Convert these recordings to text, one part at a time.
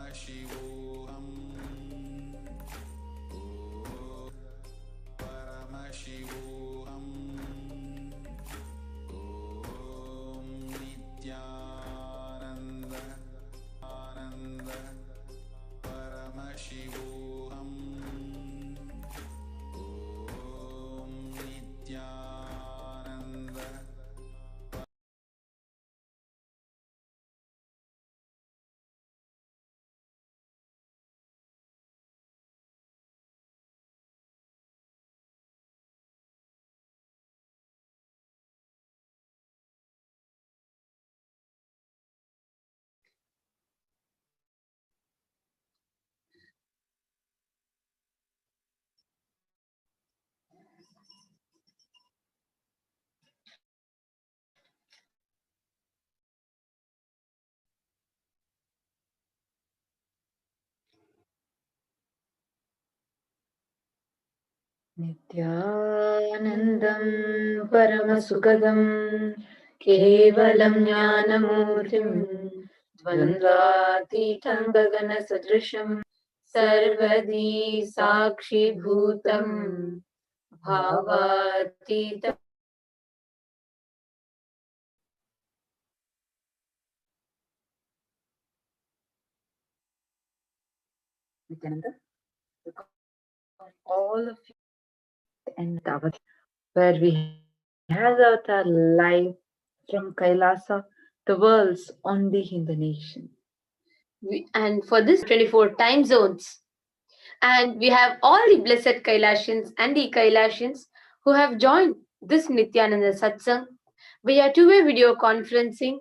Paramashivoham. Paramashivoham. Om Nithyananda Paramashivoham. Om Nithyananda. Nithyanandam Paramasukadam Kevalam Jnanamurtim Dvandvatitam Gagana Sadrisham Sarvadi Sakshi Bhutam Bhavatitam. Nithyananda, all of you and where we have our live from Kailasa, the world's only Hindu nation. And for this 24 time zones. And we have all the blessed Kailashins and the Kailashins who have joined this Nithyananda Satsang via two-way video conferencing,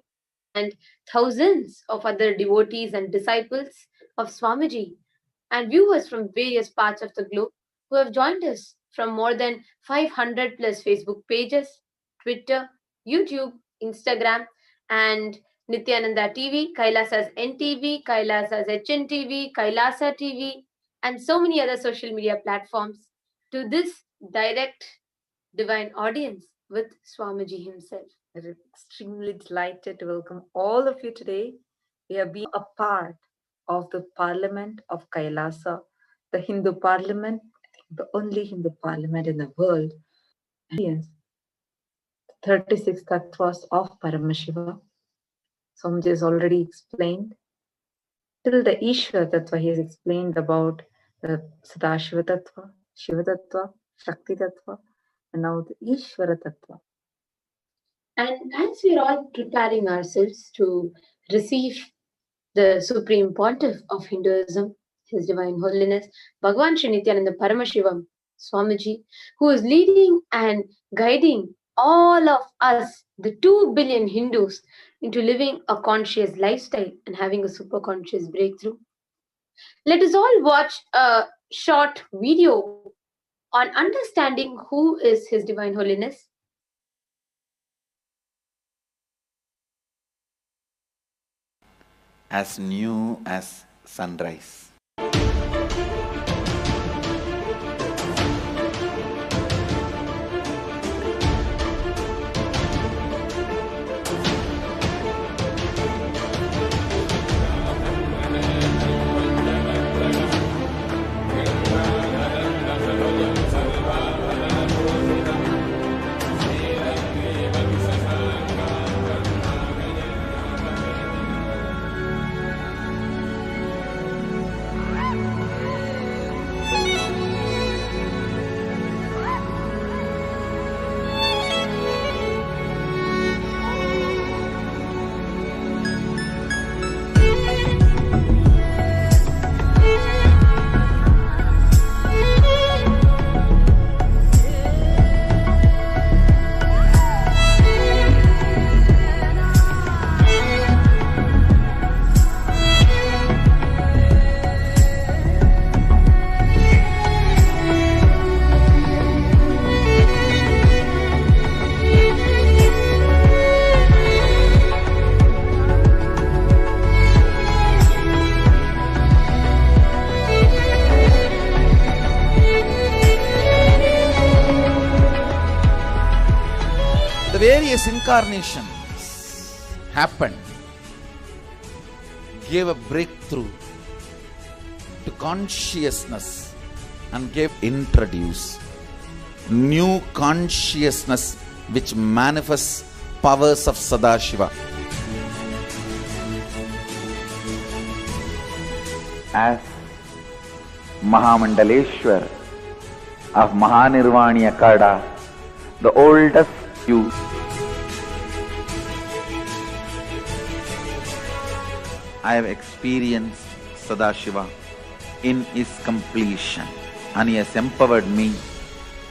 and thousands of other devotees and disciples of Swamiji and viewers from various parts of the globe who have joined us from more than 500 plus Facebook pages, Twitter, YouTube, Instagram, and Nithyananda TV, Kailasa's NTV, Kailasa's HNTV, Kailasa TV, and so many other social media platforms to this direct divine audience with Swamiji himself. We're extremely delighted to welcome all of you today. We have been a part of the Parliament of Kailasa, the Hindu Parliament, the only Hindu Parliament in the world. And yes, 36 tattvas of Paramashiva. Swamiji has already explained. Till the Ishvara Tattva, he has explained about the Sadashiva Tattva, Shiva Tattva, Shakti Tattva, and now the Ishvara Tattva. And as we are all preparing ourselves to receive the Supreme Pontiff of Hinduism, His Divine Holiness, Bhagavan Sri Nithyananda Paramashivam, Swamiji, who is leading and guiding all of us, the 2 billion Hindus, into living a conscious lifestyle and having a super conscious breakthrough. Let us all watch a short video on understanding who is His Divine Holiness. As new as sunrise. The various incarnations happened, gave a breakthrough to consciousness and introduce new consciousness which manifests powers of Sadashiva. As Mahamandaleshwar of Mahanirvani Akada, the oldest you, I have experienced Sadashiva in his completion, and he has empowered me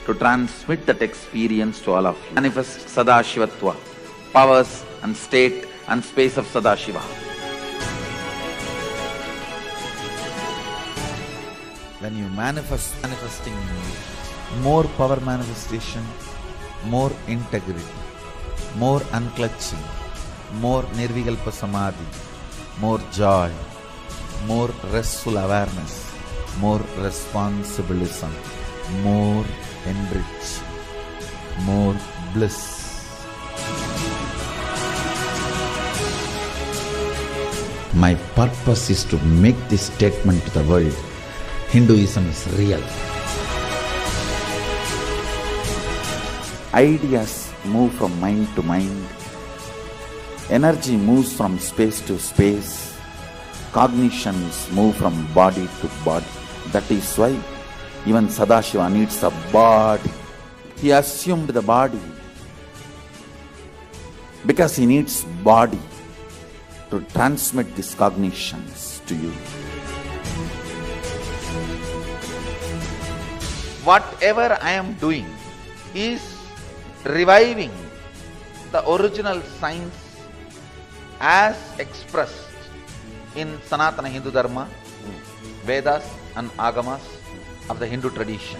to transmit that experience to all of you. Manifest Sadashivatva, powers and state and space of Sadashiva. When you manifesting more power manifestation, more integrity, more unclutching, more nirvikalpa samadhi, more joy, more restful awareness, more responsibilism, more enrich, more bliss. My purpose is to make this statement to the world: Hinduism is real. Ideas move from mind to mind. Energy moves from space to space. Cognitions move from body to body. That is why even Sadashiva needs a body. He assumed the body because he needs body to transmit these cognitions to you. Whatever I am doing is reviving the original science as expressed in Sanatana Hindu Dharma, Vedas and Agamas of the Hindu tradition.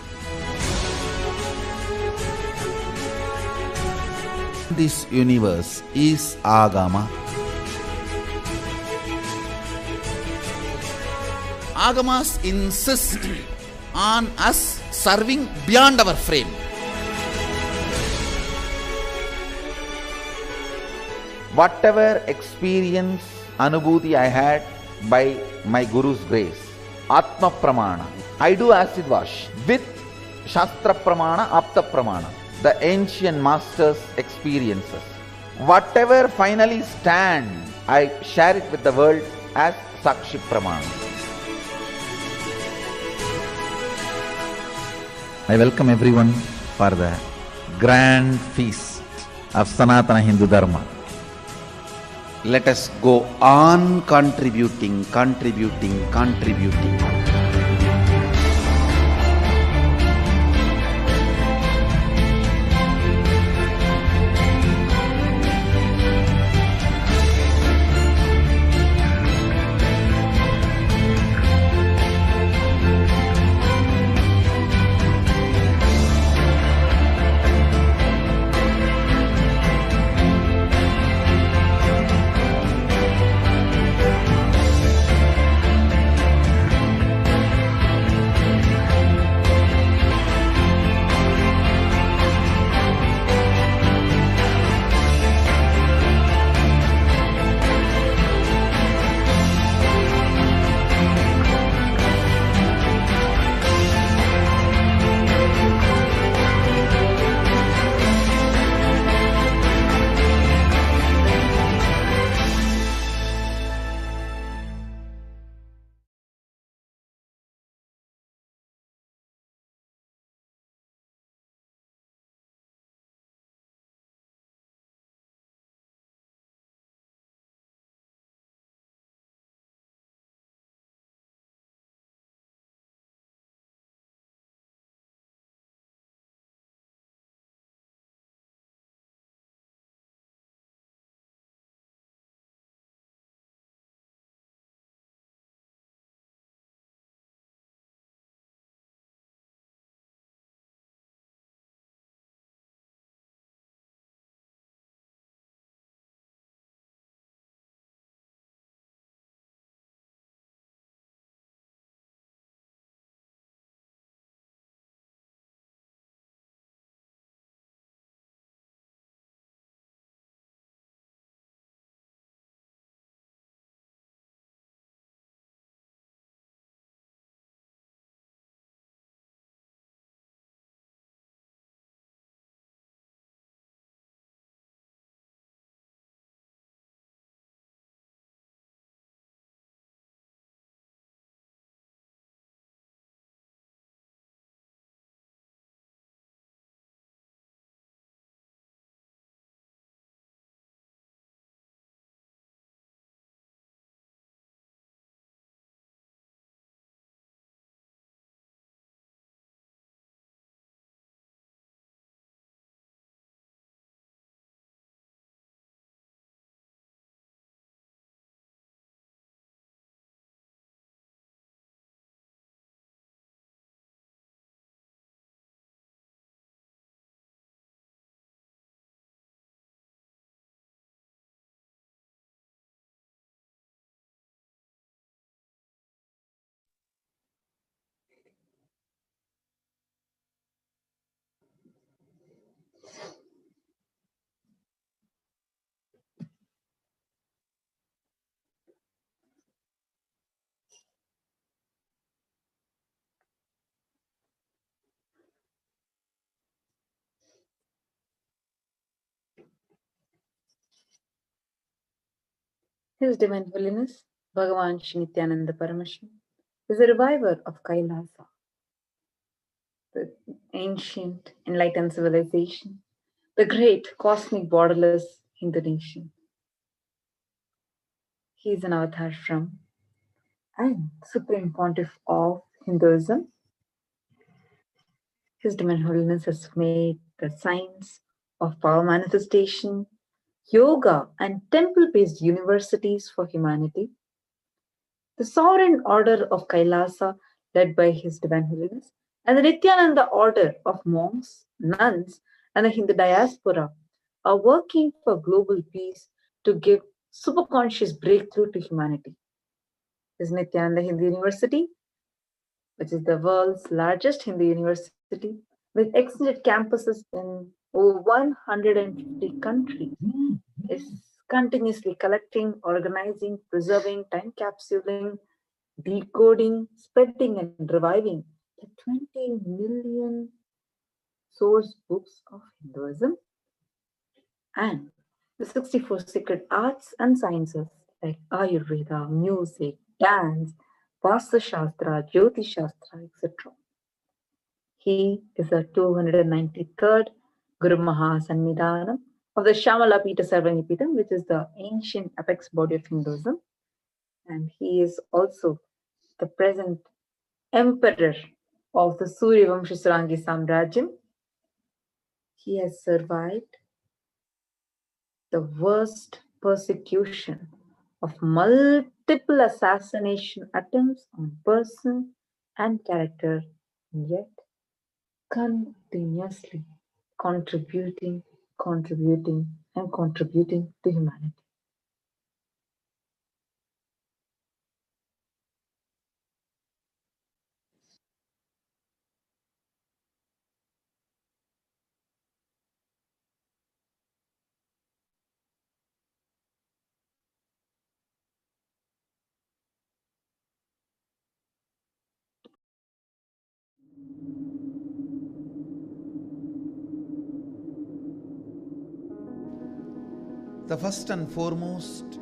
This universe is Agama. Agamas insist on us serving beyond our frame. Whatever experience, anubhuti I had by my Guru's grace, Atma Pramana, I do acid wash with Shastra Pramana, Apta Pramana, the ancient masters' experiences. Whatever finally stand, I share it with the world as Sakshi Pramana. I welcome everyone for the grand feast of Sanatana Hindu Dharma. Let us go on contributing. His Divine Holiness, Bhagavan Shri Nithyananda Paramashivam, is a reviver of KAILASA, the ancient enlightened civilization, the great cosmic borderless Hindu nation. He is an avatar from and Supreme Pontiff of Hinduism. His Divine Holiness has made the science of power manifestation, yoga, and temple-based universities for humanity. The Sovereign Order of Kailasa, led by His Divine Holiness, and the Nithyananda Order of monks, nuns, and the Hindu diaspora are working for global peace to give superconscious breakthrough to humanity. His Nithyananda Hindu University, which is the world's largest Hindu university, with extended campuses in over 150 countries, is continuously collecting, organizing, preserving, time capsuling, decoding, spreading, and reviving the 20 million source books of Hinduism and the 64 sacred arts and sciences like Ayurveda, music, dance, Vastu Shastra, Jyoti Shastra, etc. He is the 293rd Guru Mahasannidhanam of the Shamala Pita Sarvani Pita, which is the ancient apex body of Hinduism. And he is also the present emperor of the Surya Vamsha Surangi Samrajyam. He has survived the worst persecution of multiple assassination attempts on person and character, and yet continuously contributing to humanity. The first and foremost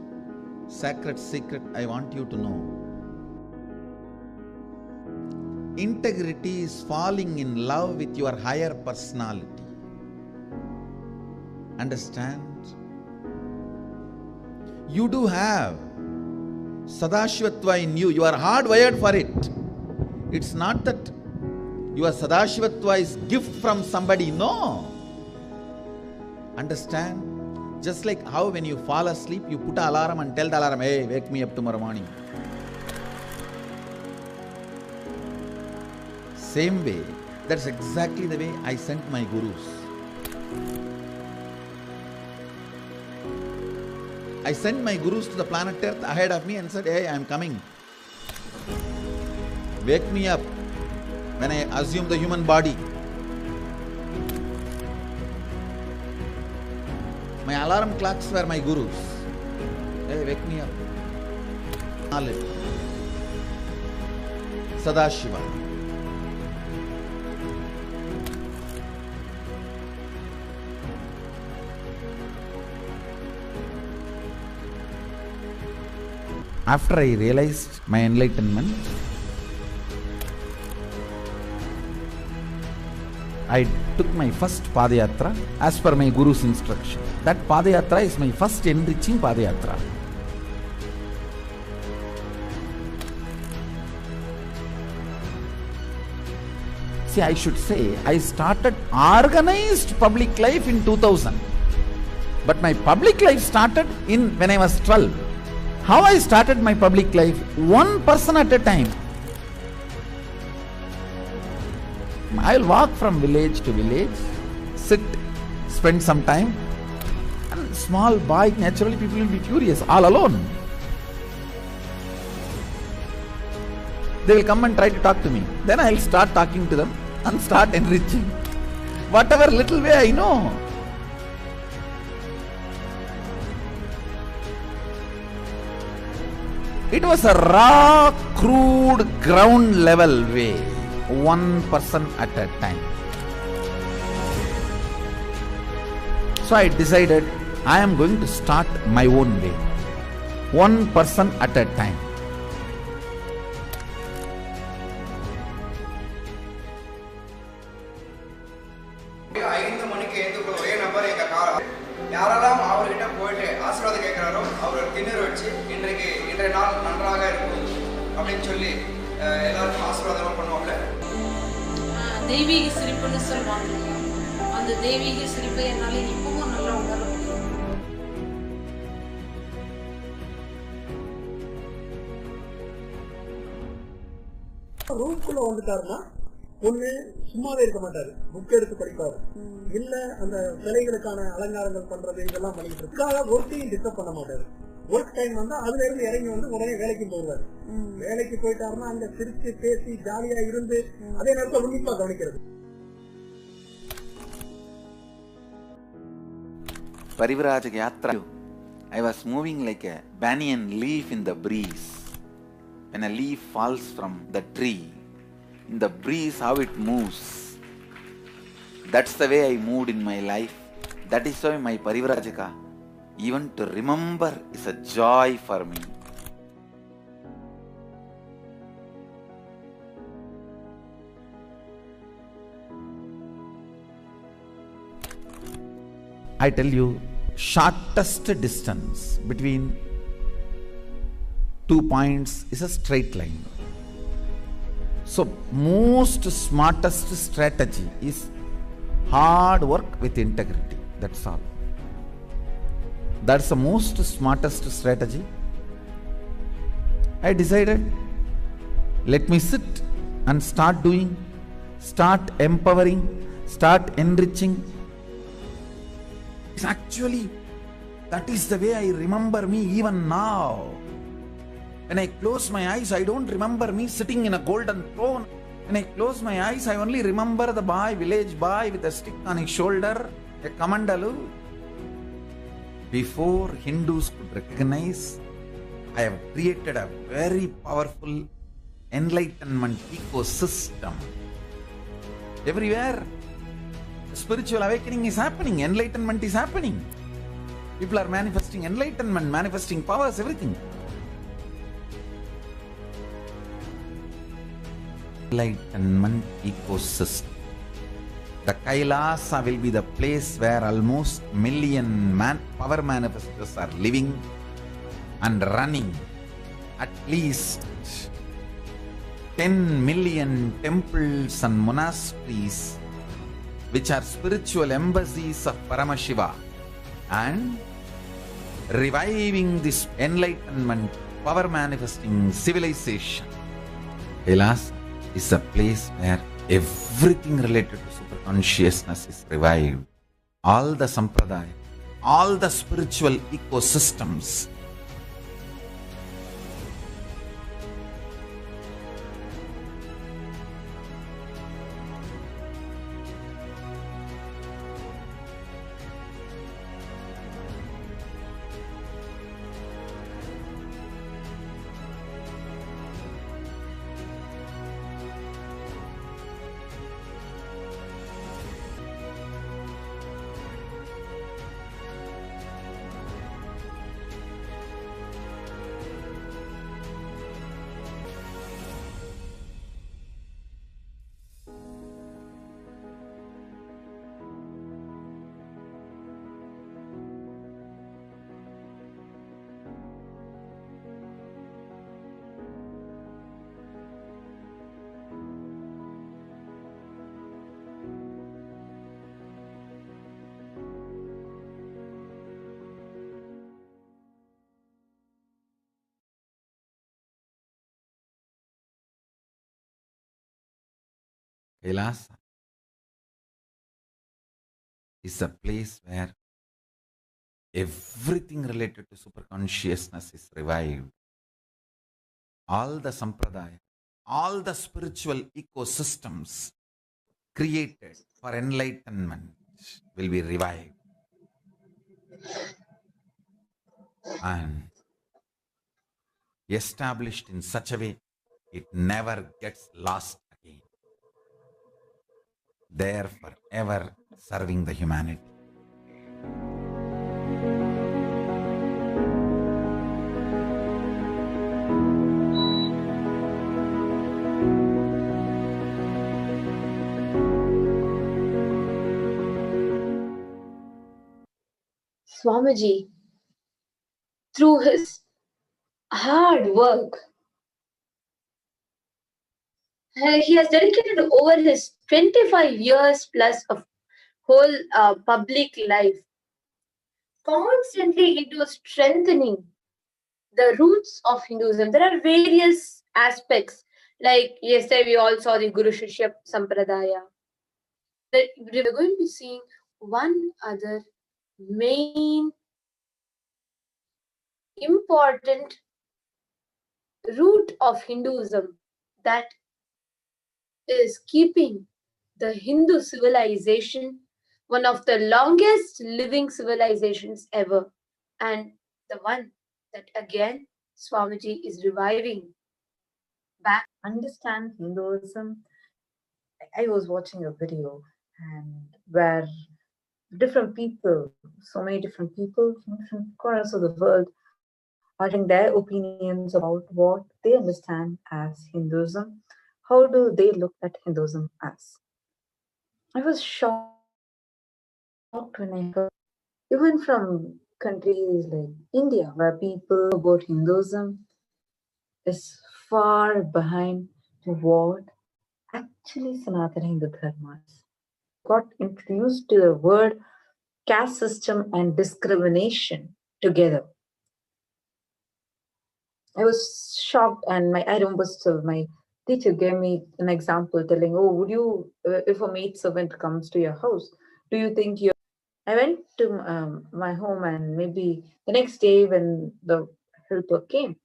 sacred secret I want you to know: integrity is falling in love with your higher personality. Understand? You do have Sadashivatva in you. You are hardwired for it. It's not that your Sadashivatva is gift from somebody. No. Understand? Just like how when you fall asleep, you put an alarm and tell the alarm, hey, wake me up tomorrow morning. Same way, that's exactly the way I sent my gurus. I sent my gurus to the planet Earth ahead of me and said, hey, I am coming. Wake me up when I assume the human body. My alarm clocks were my gurus. Hey, wake me up. Knowledge. Sadashiva. After I realized my enlightenment, I took my first Padayatra as per my Guru's instruction. That Padayatra is my first enriching Padayatra. See, I should say, I started organized public life in 2000. But my public life started when I was 12. How I started my public life? One person at a time. I will walk from village to village, sit, spend some time, and small boy, naturally people will be curious, all alone. They will come and try to talk to me. Then I will start talking to them and start enriching. Whatever little way I know. It was a raw, crude, ground level way. One person at a time. So I decided I am going to start my own way. one person at a time. யாரெல்லாம் அவர்கிட்ட போயிட்டு ஆசீர்வாதம் கேட்கிறாரோ அவர் திண்ணூறு வச்சு இன்றைய நாள் நன்றாக இருக்கும் அப்படின்னு சொல்லி எல்லாருக்கும் ஆசீர்வாதம் பண்ணுவாங்க. தெய்வீக சிரிப்புன்னு சொல்லுவாங்க. அந்த தெய்வீக சிரிப்பை என்னால இப்பவும் நல்லா உணர முடியும். ரூம்குள்ள வந்துட்டாருன்னா ஒண்ணு சும்மாவே இருக்க மாட்டாரு, புக் எடுத்து படிப்பாரு, இல்ல அந்த சிலைகளுக்கான அலங்காரங்கள் பண்றது இதெல்லாம் பண்ணிட்டு இருக்காங்க. ஒர்க்கையும் டிஸ்டர்ப் பண்ண மாட்டாரு. ஒர்க் டைம் வந்தா அதுல இருந்து இறங்கி வந்து உடனே வேலைக்கு போவாரு. வேலைக்கு போயிட்டாருன்னா அங்க சிரிச்சு பேசி ஜாலியா இருந்து அதே நேரத்தை உன்னிப்பா கவனிக்கிறது. Parivrajaka Yatra, I was moving like a banyan leaf in the breeze. When a leaf falls from the tree, in the breeze how it moves. That's the way I moved in my life. That is why my Parivrajaka, even to remember, is a joy for me. I tell you, shortest distance between 2 points is a straight line. So most smartest strategy is hard work with integrity. That's all. That's the most smartest strategy. I decided, let me sit and start doing, start empowering, start enriching. Actually, that is the way I remember me even now. When I close my eyes, I don't remember me sitting in a golden throne. When I close my eyes, I only remember the boy, village boy with a stick on his shoulder, a kamandalu. Before Hindus could recognize, I have created a very powerful enlightenment ecosystem. Everywhere, spiritual awakening is happening, enlightenment is happening. People are manifesting enlightenment, manifesting powers, everything. Enlightenment ecosystem. The KAILASA will be the place where almost million power manifestors are living and running. At least 10 million temples and monasteries, which are spiritual embassies of Paramashiva, and reviving this enlightenment, power manifesting civilization. KAILASA is a place where everything related to super consciousness is revived. All the sampradaya, all the spiritual ecosystems. KAILASA is a place where everything related to super consciousness is revived. All the sampradaya, all the spiritual ecosystems created for enlightenment will be revived and established in such a way it never gets lost again. There forever serving the humanity. Swamiji, through his hard work, he has dedicated over his 25 years plus of whole public life, constantly into strengthening the roots of Hinduism. There are various aspects, like yesterday we all saw the Guru Shishya Sampradaya. We're going to be seeing one other main important root of Hinduism that is keeping the Hindu civilization one of the longest living civilizations ever, and the one that again Swamiji is reviving back. Understand Hinduism. I was watching a video and where different people, so many different people from different corners of the world are sharing their opinions about what they understand as Hinduism. How do they look at Hinduism as? I was shocked when I heard, even from countries like India, where people about Hinduism is far behind to what actually Sanatana Hindu Dharma is. Got introduced to the word caste system and discrimination together. I was shocked, and I remember still my teacher gave me an example telling, "Oh, would you, if a maid servant comes to your house, do you think you?" I went to my home, and maybe the next day when the helper came,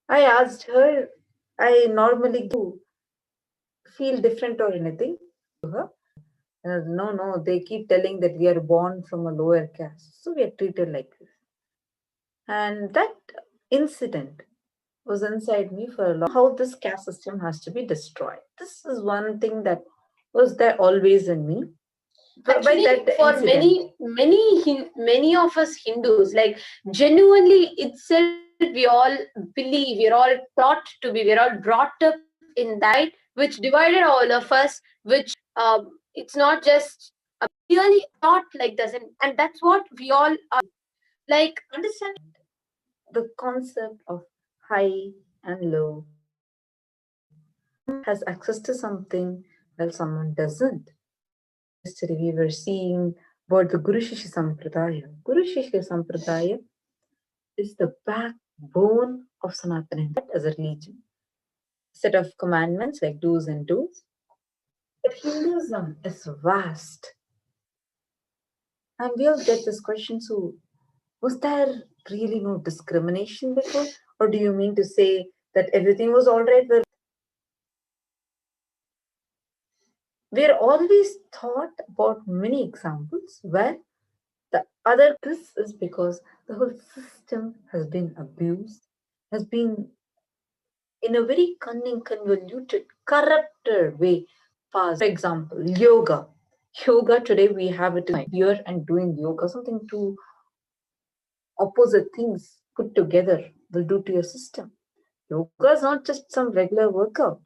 I asked her, "I normally do feel different or anything to her?" No, they keep telling that we are born from a lower caste, so we are treated like this. And that incident was inside me for a long. How this caste system has to be destroyed. This is one thing that was there always in me. Actually, that for incident, many of us Hindus, like genuinely itself, we all believe, we're all taught to be, we're all brought up in that, which divided all of us, which it's not just really not like this, and that's what we all are. Like, understand the concept of high and low has access to something while someone doesn't. Yesterday we were seeing about the Guru Shishya Sampradaya. Guru Shishya Sampradaya is the backbone of Sanatana Hindu as a religion. Set of commandments like do's and don'ts. But Hinduism is vast. And we'll get this question, so was there really no discrimination before? Or do you mean to say that everything was all right? We're always taught about many examples where this is because the whole system has been abused, has been in a very cunning, convoluted, corrupted way. For example, yoga. Yoga today we have it here and doing yoga, something two opposite things put together will do to your system. Yoga is not just some regular workout.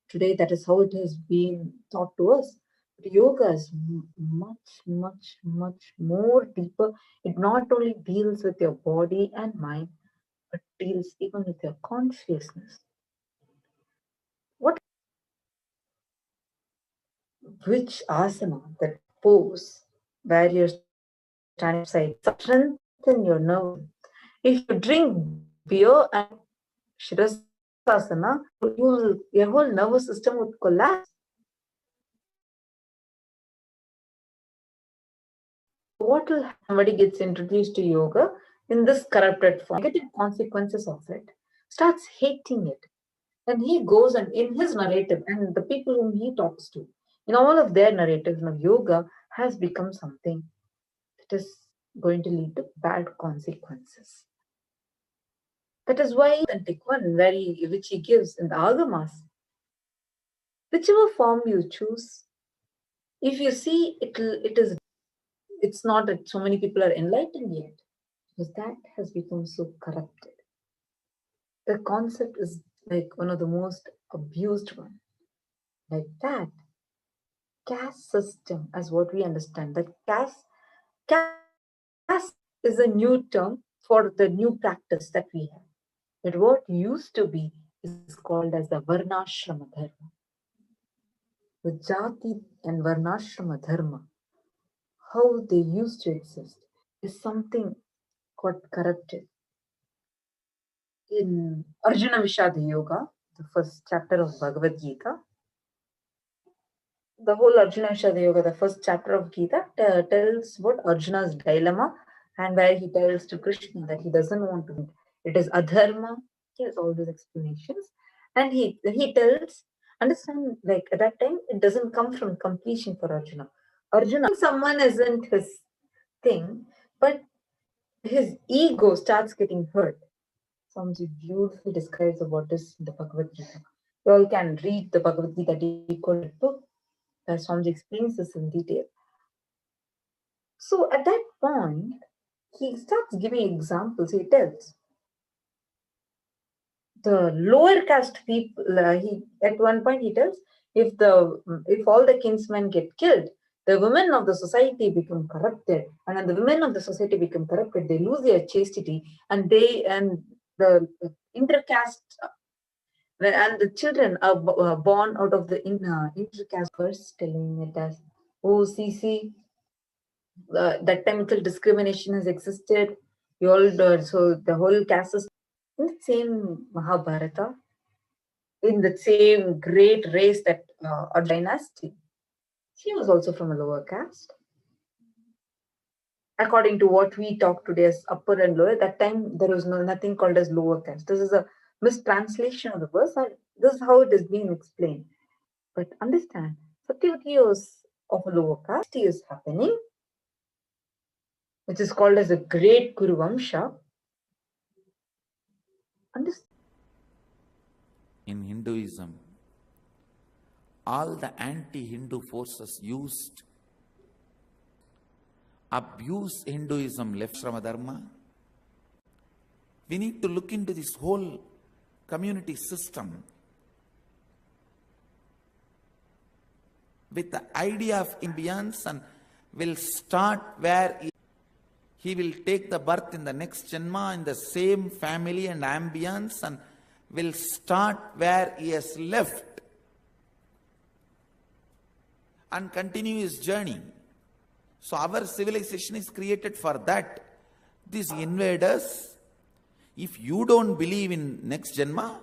Today, that is how it has been taught to us. But yoga is much more deeper. It not only deals with your body and mind, but deals even with your consciousness. Which asana, that pose, where you're standing side, strengthen your nerve. If you drink beer and Shirasasana, your whole nervous system would collapse. What will somebody gets introduced to yoga in this corrupted form, negative consequences of it, starts hating it. And he goes and in his narrative and the people whom he talks to, in all of their narratives, yoga has become something that is going to lead to bad consequences. That is why authentic one, which he gives in the Agamas, whichever form you choose, if you see it's not that so many people are enlightened yet, because that has become so corrupted. The concept is like one of the most abused one. Like that, caste system, as what we understand, that caste Caste is a new term for the new practice that we have. But what used to be is called as the Varnashrama Dharma. The Jati and Varnashrama Dharma, how they used to exist, is something got corrupted. In Arjuna Vishada Yoga, the first chapter of Bhagavad Gita, the whole Arjuna Vishada Yoga, the first chapter of Gita, tells about Arjuna's dilemma, and where he tells to Krishna that he doesn't want to. It is adharma. He has all these explanations, and he tells, understand, like at that time, it doesn't come from completion for Arjuna. Arjuna, someone isn't his thing, but his ego starts getting hurt. Swamiji beautifully describes what is the Bhagavad Gita. You all can read the Bhagavad Gita decoded book, where Swamiji explains this in detail. So at that point, he starts giving examples. He tells the lower caste people. At one point he tells, if all the kinsmen get killed, the women of the society become corrupted, and when the women of the society become corrupted, they lose their chastity, and the intercaste and the children are born out of the intercaste verse, telling it as, oh, see, that time until discrimination has existed. So the whole caste is in the same Mahabharata, in the same great race that or dynasty. She was also from a lower caste. According to what we talk today as upper and lower, that time there was nothing called as lower caste. This is a mistranslation of the verse, and this is how it is being explained. But understand, Satyavati was of a lower caste is happening, which is called as a great Kuru Vamsha. Understand? In Hinduism, all the anti-Hindu forces abuse Hinduism, left Shrama Dharma. We need to look into this whole community system with the idea of ambience, and will start where he will take the birth in the next Janma in the same family and ambience, and will start where he has left and continue his journey. So our civilization is created for that. These invaders, if you don't believe in next Janma,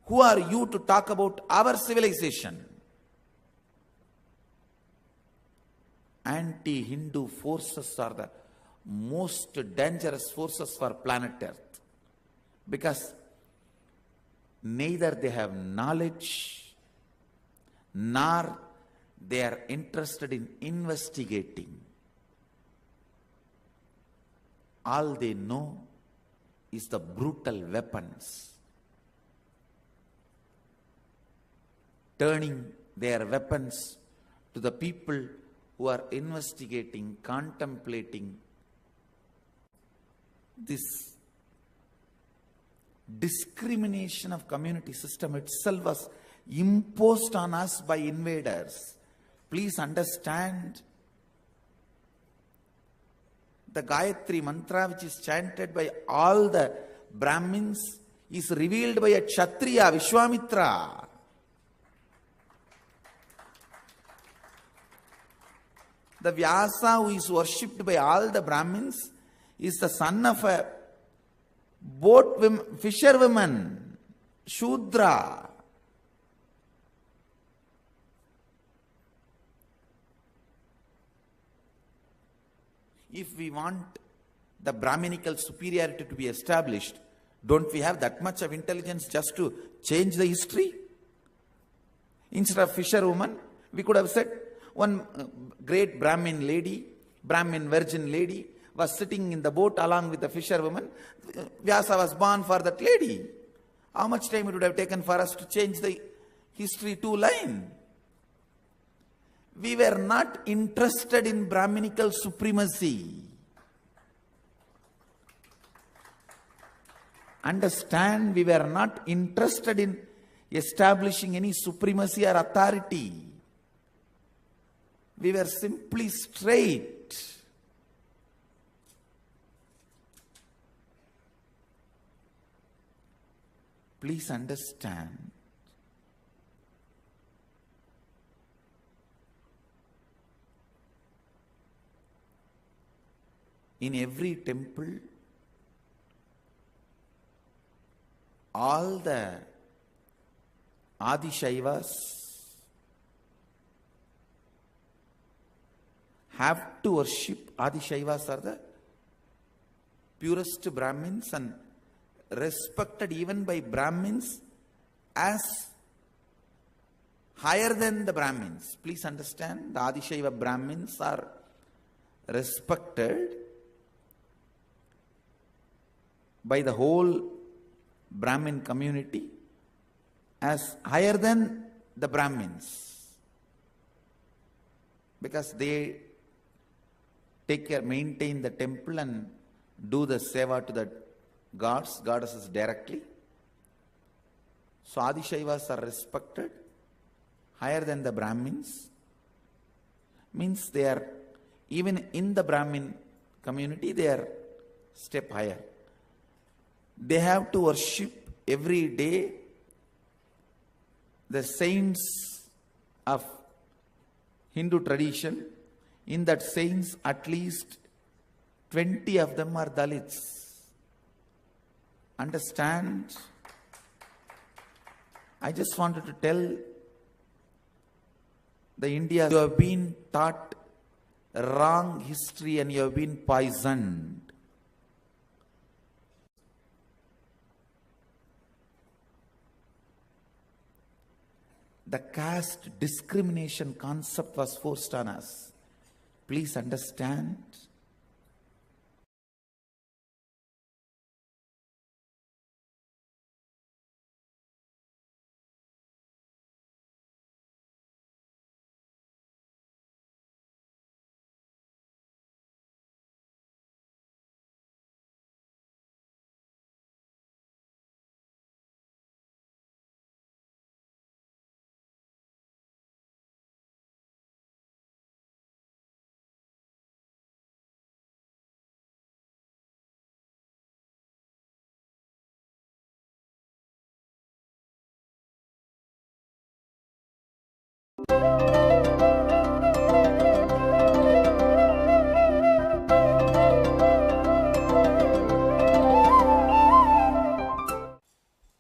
who are you to talk about our civilization? Anti-Hindu forces are the most dangerous forces for planet Earth, because neither they have knowledge nor they are interested in investigating. All they know is the brutal weapons, turning their weapons to the people who are investigating, contemplating this discrimination of community system itself was imposed on us by invaders. Please understand, the Gayatri mantra, which is chanted by all the Brahmins, is revealed by a Kshatriya, Vishwamitra. The Vyasa, who is worshipped by all the Brahmins, is the son of a fisherwoman, Shudra. If we want the Brahminical superiority to be established, don't we have that much of intelligence just to change the history? Instead of fisherwoman, we could have said one great Brahmin lady, Brahmin virgin lady, was sitting in the boat along with the fisherwoman. Vyasa was born for that lady. How much time it would have taken for us to change the history 2 line? We were not interested in Brahminical supremacy. Understand, we were not interested in establishing any supremacy or authority. We were simply straight. Please understand, in every temple, all the Adishaivas have to worship. Adishaivas are the purest Brahmins and respected even by Brahmins as higher than the Brahmins. Please understand, the Adishaiva Brahmins are respected by the whole Brahmin community as higher than the Brahmins, because they take care, maintain the temple and do the seva to the gods, goddesses directly. So Adishaivas are respected higher than the Brahmins. Means they are, even in the Brahmin community, they are step higher. They have to worship every day the saints of Hindu tradition. In that saints, at least 20 of them are Dalits. Understand? I just wanted to tell the India, you have been taught wrong history and you have been poisoned. The caste discrimination concept was forced on us. Please understand.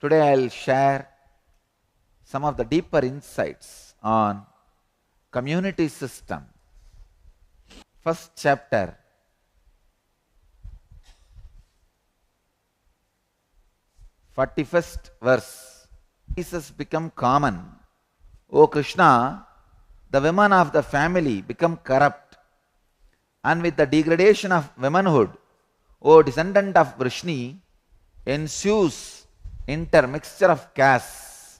Today I'll share some of the deeper insights on community system. First chapter, _41 verse. Jesus become common. O Krishna, the women of the family become corrupt, and with the degradation of womanhood, O descendant of Vrishni, ensues intermixture of castes.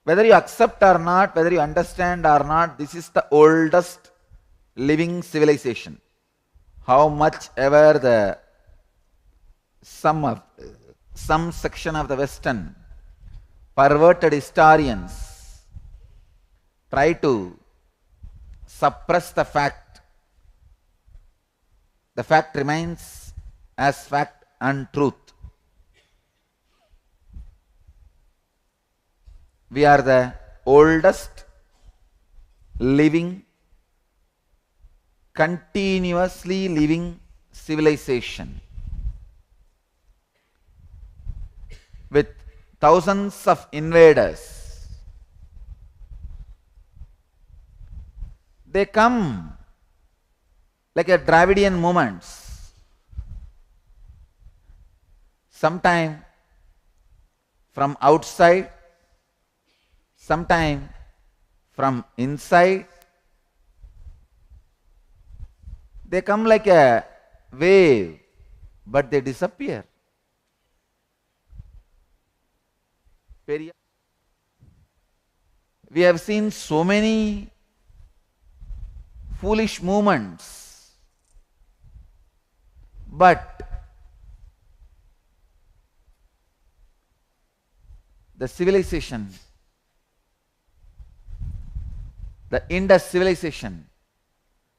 Whether you accept or not, whether you understand or not, this is the oldest living civilization. How much ever the some section of the Western perverted historians try to suppress the fact remains as fact and truth. We are the oldest living, continuously living civilization with thousands of invaders. They come like a Dravidian movements. Sometime from outside, sometime from inside. They come like a wave, but they disappear. We have seen so many foolish movements, but the civilization, the Indus civilization,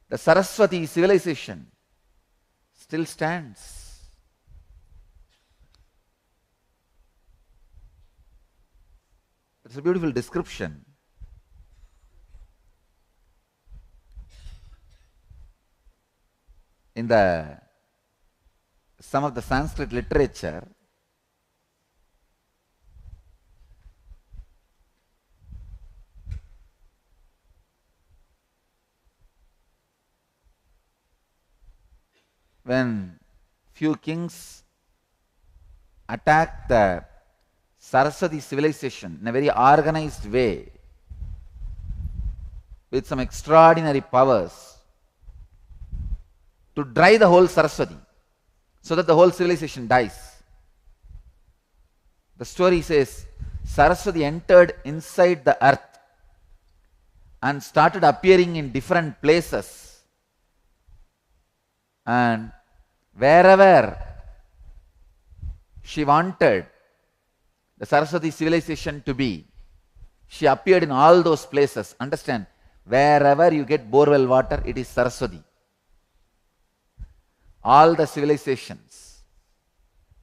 the Saraswati civilization still stands. It's a beautiful description. In some of the Sanskrit literature, when few kings attacked the Saraswati civilization in a very organized way, with some extraordinary powers, to dry the whole Saraswati, so that the whole civilization dies. The story says, Saraswati entered inside the earth and started appearing in different places. And wherever she wanted the Saraswati civilization to be, she appeared in all those places. Understand, wherever you get borewell water, it is Saraswati. All the civilizations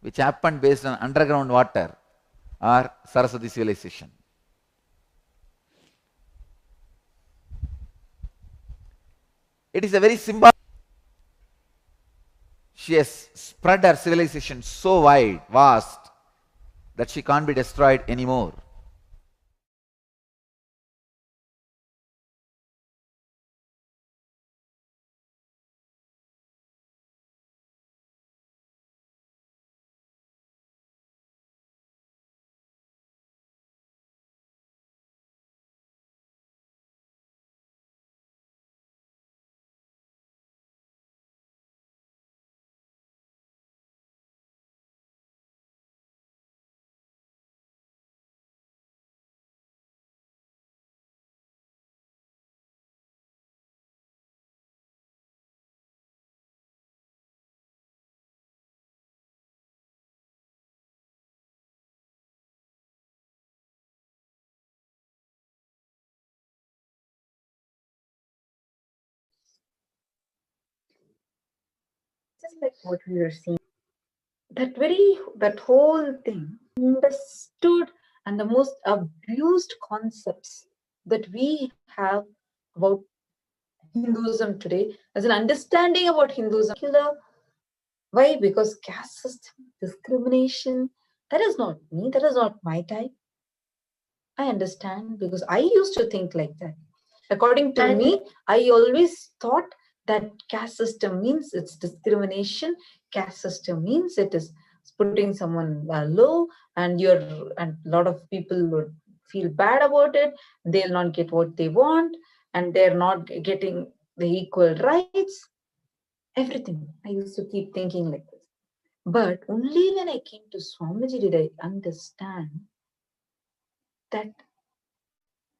which happened based on underground water are Saraswati civilization. It is a very symbolic. She has spread her civilization so wide, vast, that she can't be destroyed anymore. Just like what we were seeing, that whole thing understood, and the most abused concepts that we have about Hinduism today, as an understanding about Hinduism. Why? Because caste system, discrimination, that is not me, that is not my type. I understand, because I used to think like that. According to me, I always thought that caste system means it's discrimination. Caste system means it is putting someone low, and a lot of people would feel bad about it. They'll not get what they want, and they're not getting the equal rights. Everything. I used to keep thinking like this. But only when I came to Swamiji did I understand that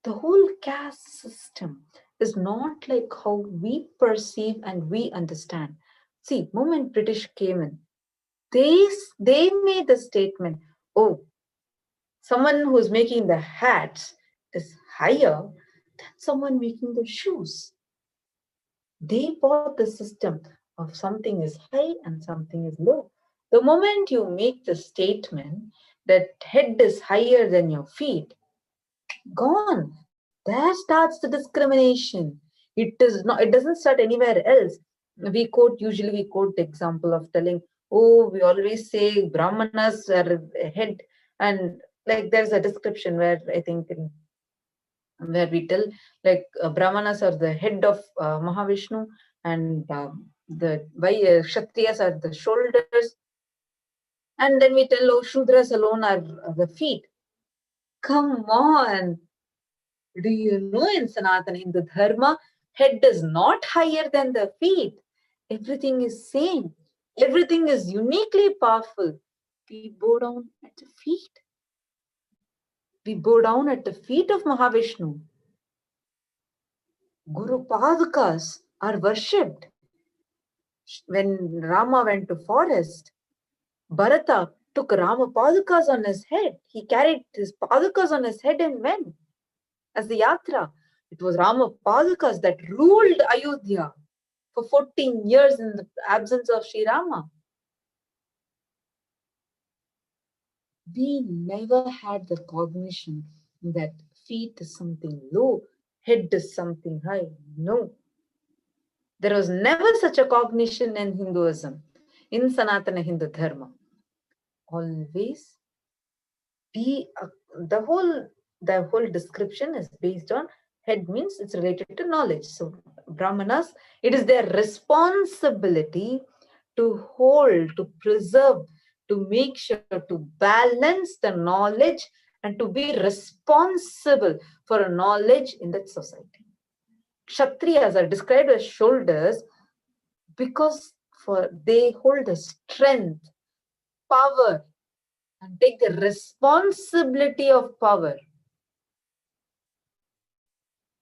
the whole caste system is not like how we perceive and we understand. See, moment British came in, they made the statement, oh, someone who's making the hats is higher than someone making the shoes. They bought the system of something is high and something is low. The moment you make the statement that head is higher than your feet, gone. There starts the discrimination. It doesn't start anywhere else. Usually we quote the example of telling, oh, we always say Brahmanas are head, and like there's a description where I think where we tell like Brahmanas are the head of Mahavishnu, and the Kshatriyas are the shoulders, and then we tell, oh, Shudras alone are the feet. Come on. Do you know in Sanatana Hindu Dharma, head is not higher than the feet. Everything is same. Everything is uniquely powerful. We bow down at the feet. We bow down at the feet of Mahavishnu. Guru Padukas are worshipped. When Rama went to forest, Bharata took Rama Padukas on his head. He carried his Padukas on his head and went as the yatra. It was Rama Padukas that ruled Ayodhya for 14 years in the absence of Sri Rama. We never had the cognition that feet is something low, head is something high. No. There was never such a cognition in Hinduism, in Sanatana Hindu Dharma. Always the whole description is based on head, means it's related to knowledge. So Brahmanas, it is their responsibility to hold, to preserve, to make sure, to balance the knowledge and to be responsible for a knowledge in that society. Kshatriyas are described as shoulders because they hold the strength, power, and take the responsibility of power.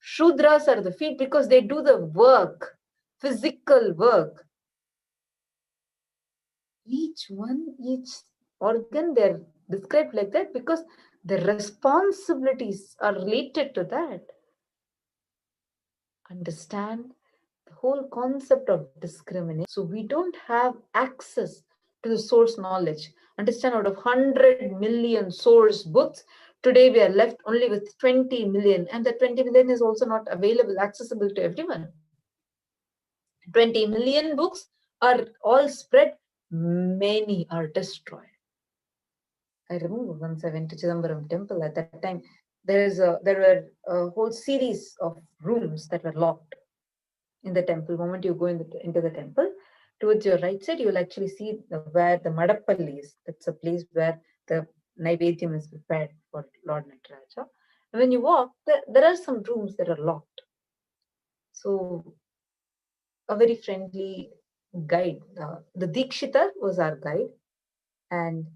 Shudras are the feet because they do the work, physical work. Each organ, they're described like that because the responsibilities are related to that. Understand the whole concept of discrimination. So we don't have access to the source knowledge. Understand, out of 100 million source books, today we are left only with 20 million, and the 20 million is also not available, accessible to everyone. 20 million books are all spread, many are destroyed. I remember once I went to Chidambaram temple. At that time, there were a whole series of rooms that were locked in the temple. The moment you go into the temple, towards your right side, you will actually see where the Madappalli is. That's a place where the Naivedyam is prepared for Lord Nataraja. And when you walk, there are some rooms that are locked. So a very friendly guide, the Dikshita was our guide, and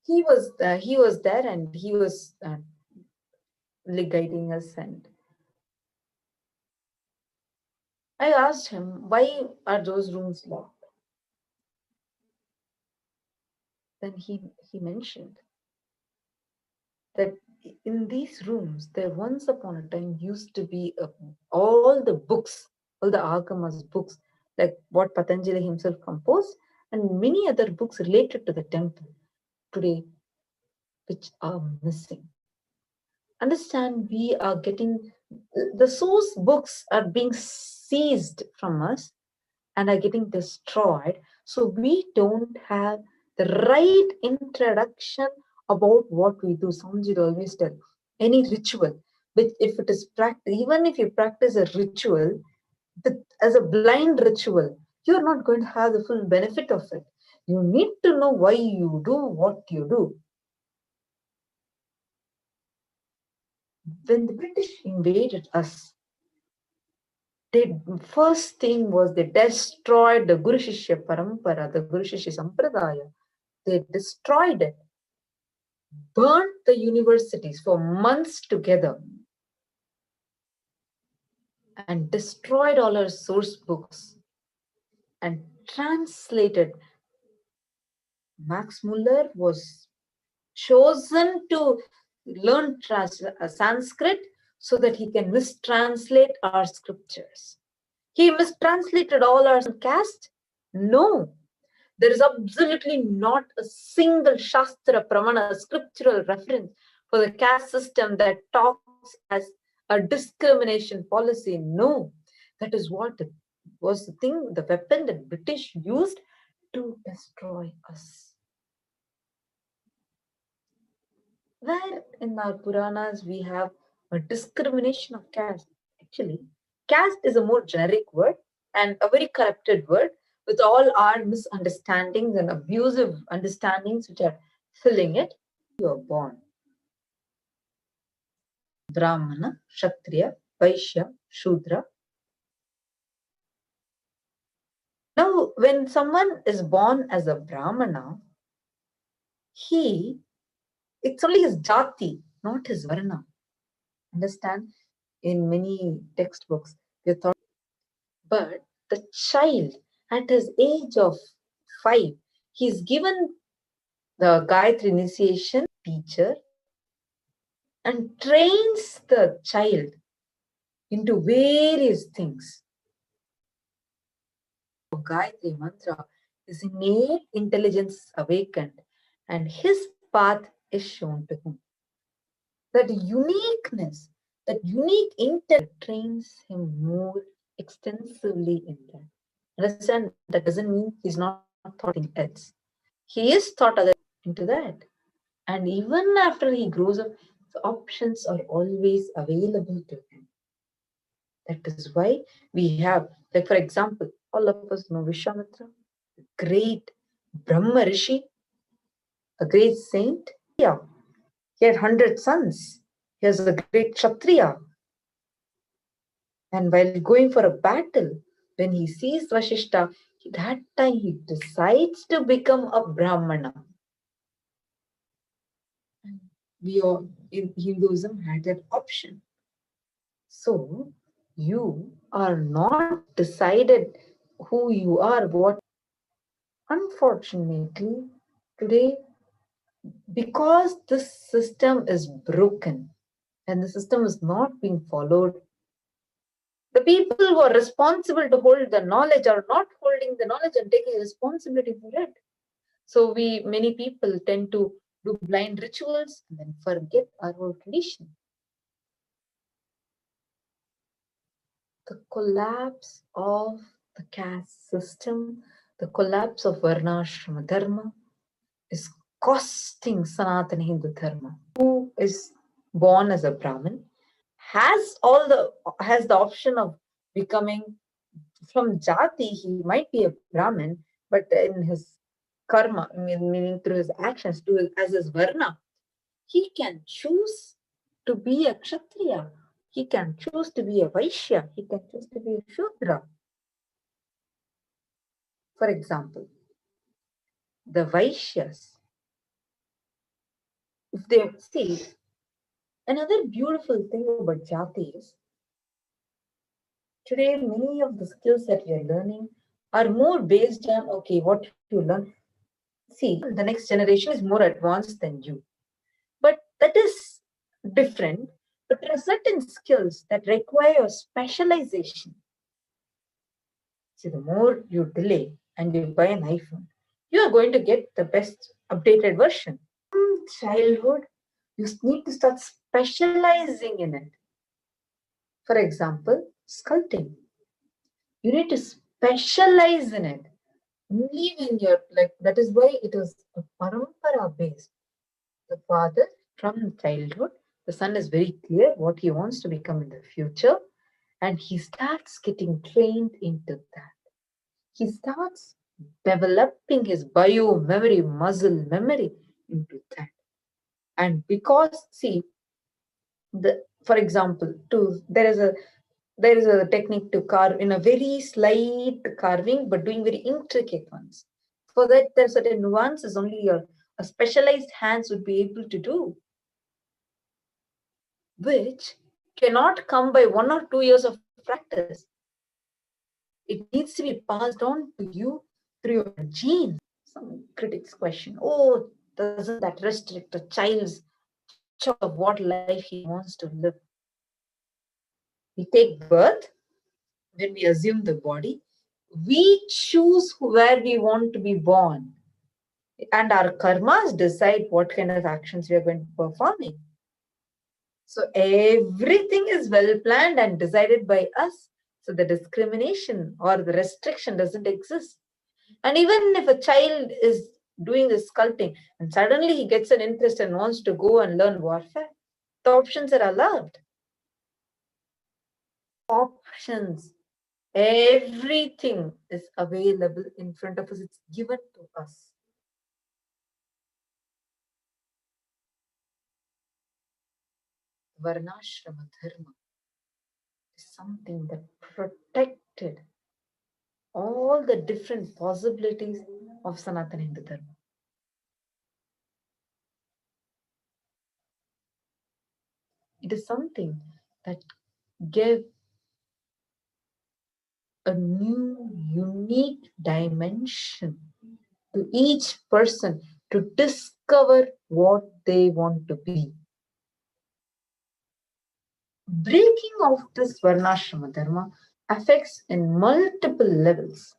he was there, and he was guiding us. And I asked him, why are those rooms locked? Then he mentioned that in these rooms, there once upon a time used to be all the books, all the Agamas books, like what Patanjali himself composed, and many other books related to the temple today, which are missing. Understand, we are getting, the source books are being seized from us and are getting destroyed. So we don't have the right introduction about what we do. Samji always tell, any ritual, which if it is practice, even if you practice a ritual as a blind ritual, you're not going to have the full benefit of it. You need to know why you do what you do. When the British invaded us, the first thing was they destroyed the Guru Shishya Parampara, the Guru Shishya Sampradaya. They destroyed it, burnt the universities for months together, and destroyed all our source books and translated. Max Muller was chosen to learn Sanskrit so that he can mistranslate our scriptures. He mistranslated all our caste? No. There is absolutely not a single Shastra, Pramana, scriptural reference for the caste system that talks as a discrimination policy. No. That is what was the thing, the weapon that British used to destroy us. Where in our Puranas we have a discrimination of caste. Actually, caste is a more generic word and a very corrupted word with all our misunderstandings and abusive understandings which are filling it. You are born. Brahmana, Kshatriya, Vaishya, Shudra. Now, when someone is born as a Brahmana, it's only his jati, not his varna. Understand? In many textbooks, they thought, but the child at his age of 5, he's given the Gayatri initiation teacher and trains the child into various things. Gayatri mantra is innate intelligence awakened, and his path is shown to him. that uniqueness, that unique intent trains him more extensively in that. Understand, that doesn't mean he's not thought anything else. He is thought other into that. And even after he grows up, the options are always available to him. That is why we have, like for example, all of us know Vishwamitra, a great Brahma Rishi, a great saint. Yeah. He had 100 sons. He was a great Kshatriya. And while going for a battle, when he sees Vashishta, that time he decides to become a Brahmana. We all in Hinduism had that option. So you are not decided who you are, what. Unfortunately, today, because this system is broken and the system is not being followed, the people who are responsible to hold the knowledge are not holding the knowledge and taking responsibility for it. So many people tend to do blind rituals and then forget our old tradition. The collapse of the caste system, the collapse of Varnashrama Dharma is costing Sanatana Hindu Dharma. Who is born as a Brahmin has the option of becoming from Jati. He might be a Brahmin, but in his karma, meaning through his actions, as his Varna, he can choose to be a Kshatriya. He can choose to be a Vaishya. He can choose to be a Shudra. For example, the Vaishyas, if they see, another beautiful thing about Jati is, today many of the skills that we are learning are more based on, okay, what you learn. See, the next generation is more advanced than you. But that is different. But there are certain skills that require specialization. See, the more you delay and you buy an iPhone, you are going to get the best updated version. From childhood, you need to start specializing in it. For example, sculpting. You need to specialize in it. Only when you're like, that is why it is a parampara based. The father, from childhood, the son is very clear what he wants to become in the future, and he starts getting trained into that. He starts developing his bio memory, muscle memory into that. And because, see, for example, there is a technique to carve in a very slight carving, but doing very intricate ones. For that, there are certain nuances only a specialized hands would be able to do, which cannot come by 1 or 2 years of practice. It needs to be passed on to you through your genes. Some critics question, oh, doesn't that restrict a child's choice of what life he wants to live? We take birth, when we assume the body, we choose where we want to be born. And our karmas decide what kind of actions we are going to be performing. So everything is well planned and decided by us. So the discrimination or the restriction doesn't exist. And even if a child is doing the sculpting and suddenly he gets an interest and wants to go and learn warfare, the options are allowed. Options. Everything is available in front of us. It's given to us. Varnashrama Dharma is something that protected all the different possibilities of Sanatana Hindu Dharma. It is something that gave a new, unique dimension to each person to discover what they want to be. Breaking of this Varnashrama Dharma affects in multiple levels,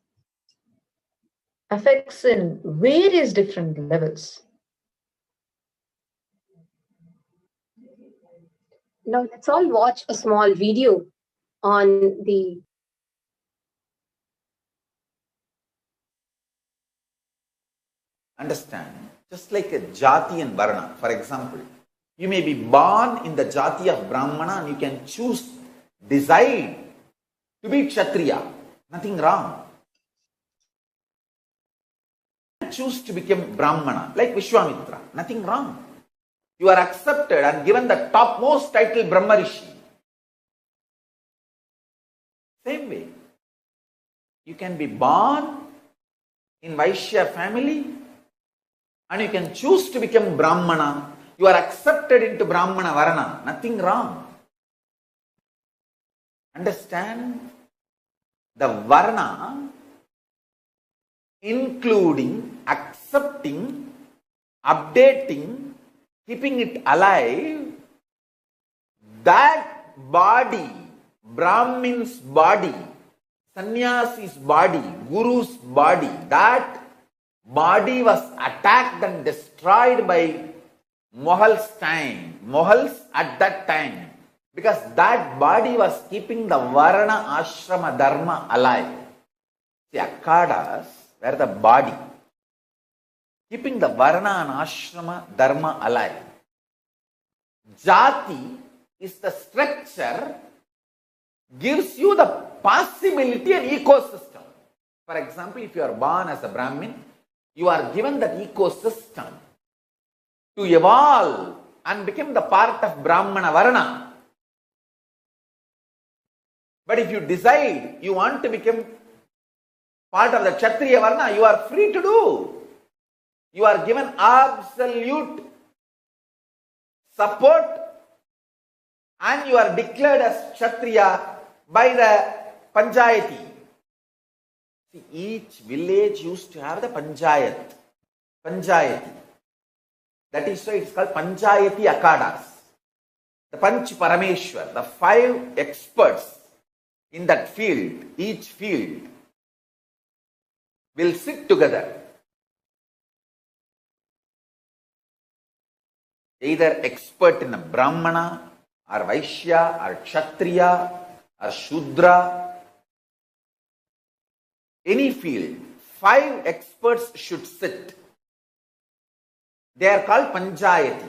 affects in various different levels. Now let's all watch a small video on the Understand? Just like a jati and varna. For example, you may be born in the jati of Brahmana and you can choose, decide to be Kshatriya. Nothing wrong. Choose to become Brahmana, like Vishwamitra. Nothing wrong. You are accepted and given the topmost title Brahma Rishi. Same way. You can be born in Vaishya family and you can choose to become Brahmana. You are accepted into Brahmana Varana. Nothing wrong. Understand? The Varna, including, accepting, updating, keeping it alive, that body, Brahmin's body, Sannyasi's body, Guru's body, that body was attacked and destroyed by Mughals at that time, because that body was keeping the Varna Ashrama Dharma alive. The Akkadas were the body, keeping the Varna and Ashrama Dharma alive. Jati is the structure, gives you the possibility and ecosystem. For example, if you are born as a Brahmin, you are given that ecosystem to evolve and become the part of Brahmana Varna. But if you decide you want to become part of the Kshatriya Varna, you are free to do. You are given absolute support and you are declared as Kshatriya by the Panchayati. See, each village used to have the Panchayati. That is why it's called Panchayati Akkadas. The Panch Parameshwar, the 5 experts in that field, each field, will sit together. Either expert in a Brahmana, or Vaishya, or Kshatriya, or Shudra, any field, 5 experts should sit. They are called Panchayati.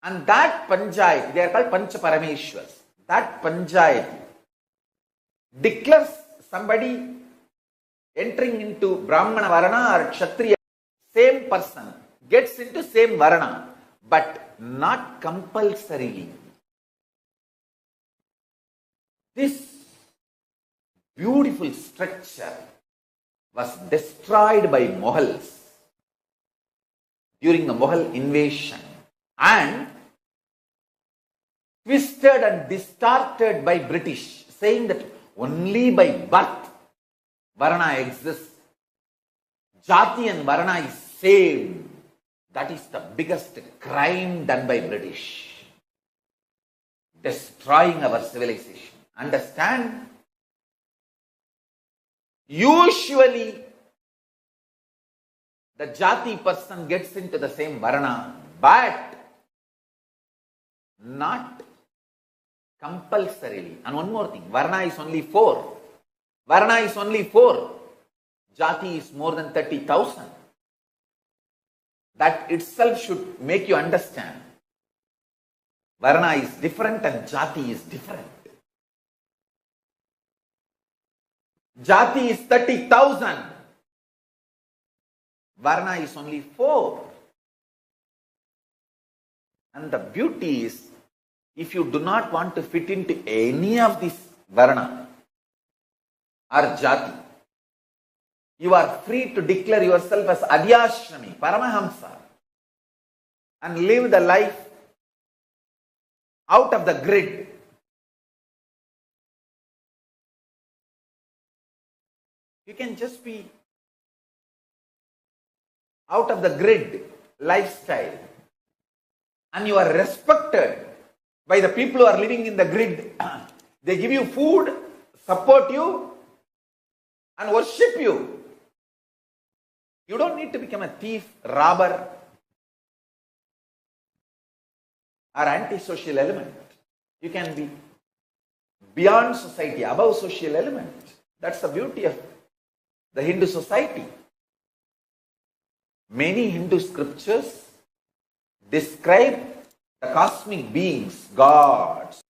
And that Panchayati, they are called Pancha Parameshwars. That Panchayati declares somebody entering into Brahmana Varana or Kshatriya, same person gets into same Varana, but not compulsorily. This beautiful structure was destroyed by Mughals during the Mughal invasion and twisted and distorted by British, saying that only by birth Varna exists. Jati and Varna is same. That is the biggest crime done by British. Destroying our civilization. Understand? Usually, the Jati person gets into the same Varna, but not compulsorily. And one more thing, Varna is only 4. Varna is only 4. Jati is more than 30,000. That itself should make you understand. Varna is different and Jati is different. Jati is 30,000. Varna is only 4. And the beauty is, if you do not want to fit into any of these Varna or Jati, you are free to declare yourself as Adhyashrami, Paramahamsa, and live the life out of the grid. You can just be out of the grid lifestyle and you are respected by the people who are living in the grid. They give you food, support you and worship you. You don't need to become a thief, robber or antisocial element. You can be beyond society, above social element. That's the beauty of the Hindu society. Many Hindu scriptures describe the cosmic beings, gods.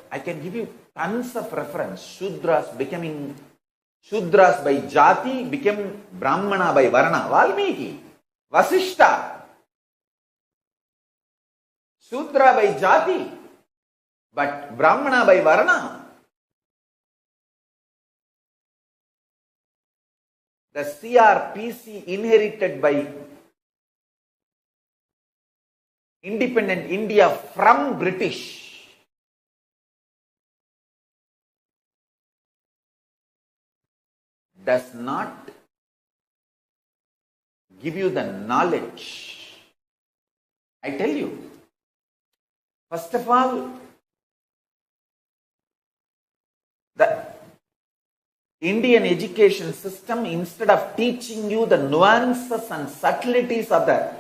I can give you tons of reference. Shudras by Jati became Brahmana by Varna. Valmiki, Vasishta. Shudra by Jati, but Brahmana by Varna. The CRPC inherited by independent India from British does not give you the knowledge. I tell you, first of all, the Indian education system, instead of teaching you the nuances and subtleties of the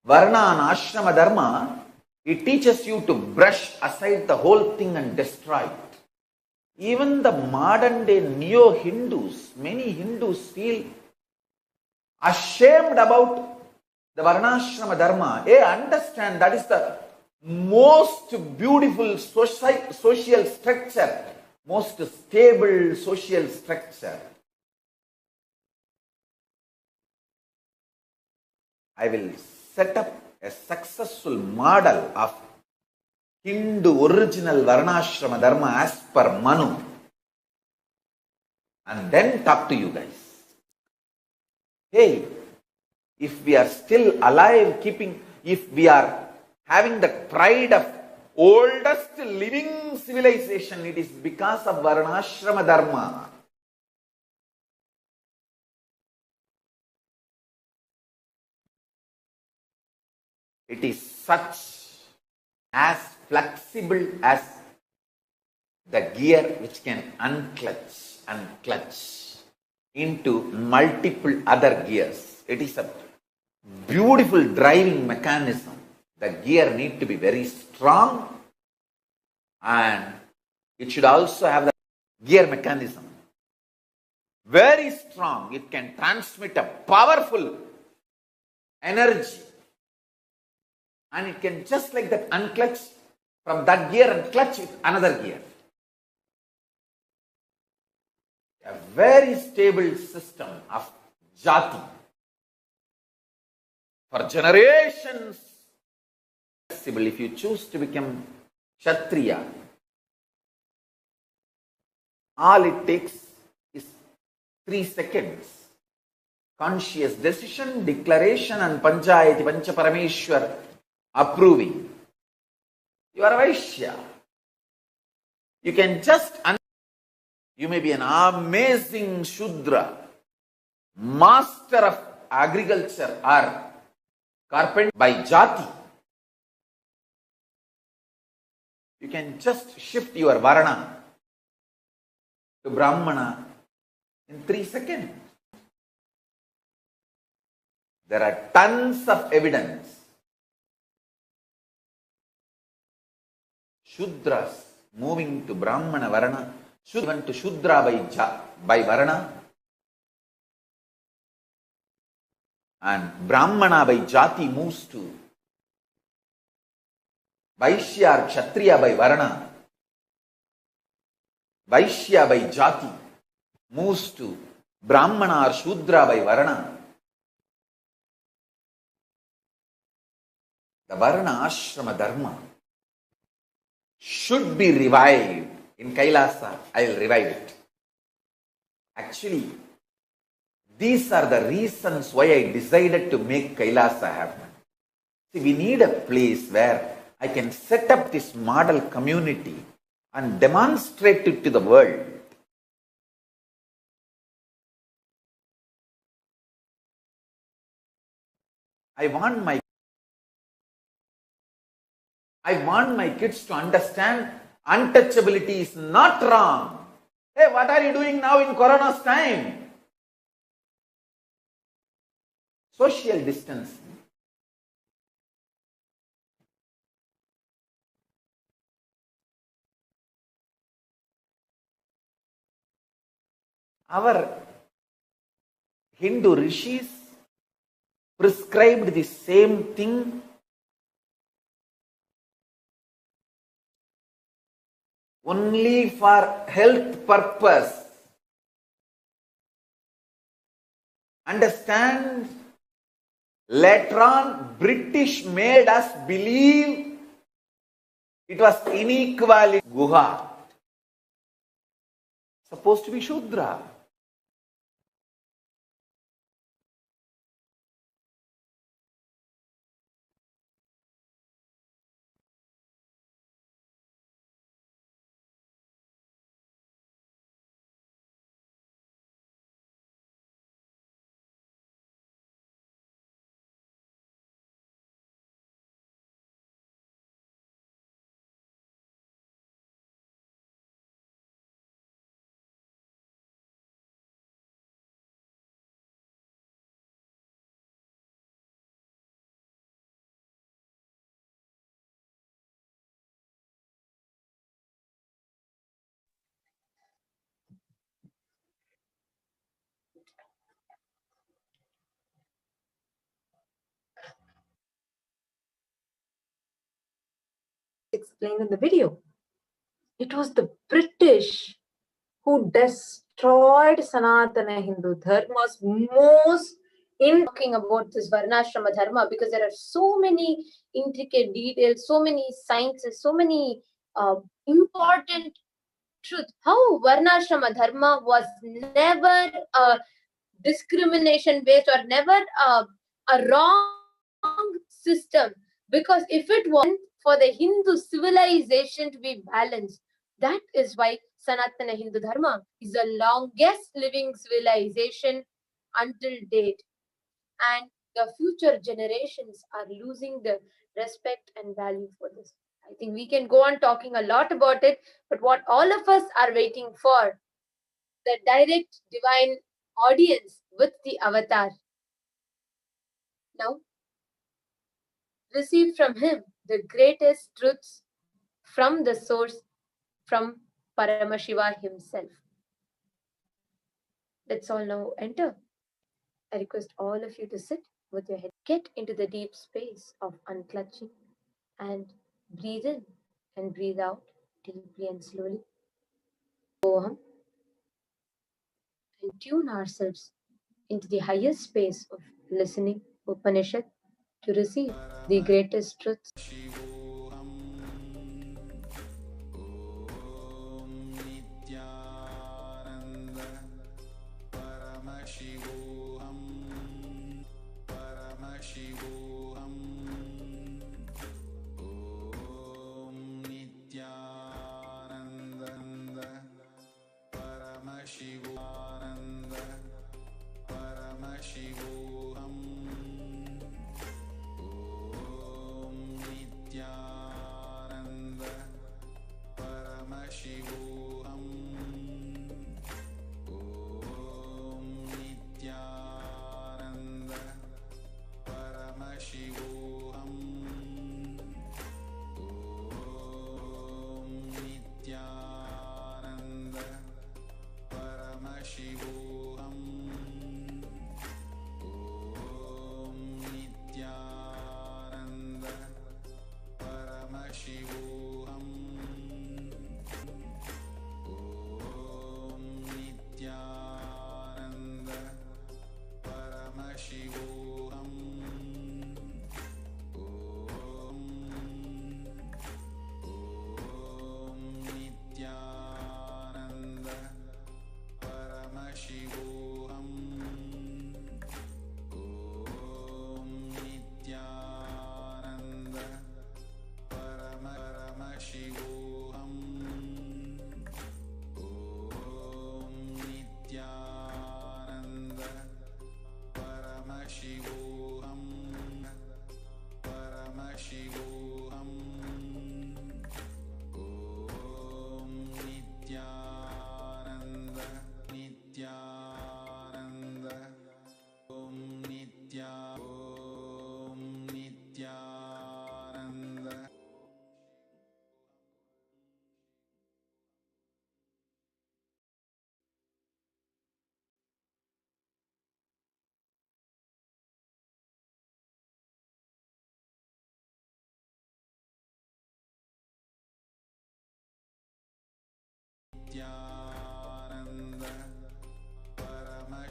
Varna and Ashrama Dharma, it teaches you to brush aside the whole thing and destroy it. Even the modern day neo-Hindus, many Hindus feel ashamed about the Varnashrama Dharma. They understand that is the most beautiful social structure, most stable social structure. I will set up a successful model of Hindu original Varnashrama Dharma as per Manu, and then talk to you guys. Hey, if we are still alive, if we are having the pride of oldest living civilization, it is because of Varnashrama Dharma. It is such as flexible as the gear which can unclutch and clutch into multiple other gears. It is a beautiful driving mechanism. The gear need to be very strong, and it should also have the gear mechanism very strong. It can transmit a powerful energy, and it can just like that unclutch from that gear and clutch with another gear. A very stable system of jati for generations. If you choose to become Kshatriya, all it takes is 3 seconds. Conscious decision, declaration, and Panchayati Pancha Parameshwar approving. You are a Vaishya. You can just you may be an amazing Shudra, master of agriculture or carpenter by Jati. You can just shift your Varna to Brahmana in 3 seconds. There are tons of evidence. Shudras moving to Brahmana Varna, even to Shudra by Varna, and Brahmana by Jati moves to Vaishya or Kshatriya by Varna. Vaishya by Jati moves to Brahmana or Shudra by Varna. The Varna Ashrama Dharma should be revived. In Kailasa, I will revive it. Actually, these are the reasons why I decided to make Kailasa happen. See, we need a place where I can set up this model community and demonstrate it to the world. I want my I want my kids to understand untouchability is not wrong. Hey, what are you doing now in Corona's time? Social distance. Our Hindu rishis prescribed the same thing only for health purpose. Understand? Later on, British made us believe it was inequality. Guha. Supposed to be Shudra. Explained in the video. It was the British who destroyed Sanatana Hindu Dharma's most in talking about this Varnashrama Dharma, because there are so many intricate details, so many sciences, so many important truth. How Varnashrama Dharma was never discrimination based, or never a wrong system, because if it wasn't for the Hindu civilization to be balanced, that is why Sanatana Hindu Dharma is the longest living civilization until date, and the future generations are losing the respect and value for this. I think we can go on talking a lot about it, but what all of us are waiting for, the direct divine audience with the avatar. Now, receive from him the greatest truths from the source, from Paramashiva himself. Let's all now enter. I request all of you to sit with your head, get into the deep space of unclutching, and breathe in and breathe out deeply and slowly. Oham, and tune ourselves into the highest space of listening Upanishad to receive the greatest truths. Paramashivoham, Paramashivoham, Om Nithyananda Paramashivoham, Paramashivoham, Om Nithyananda.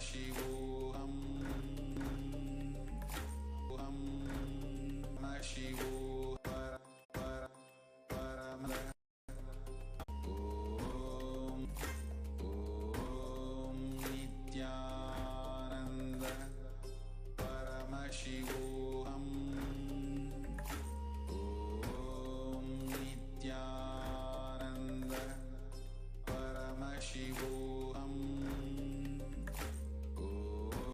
Paramashivoham.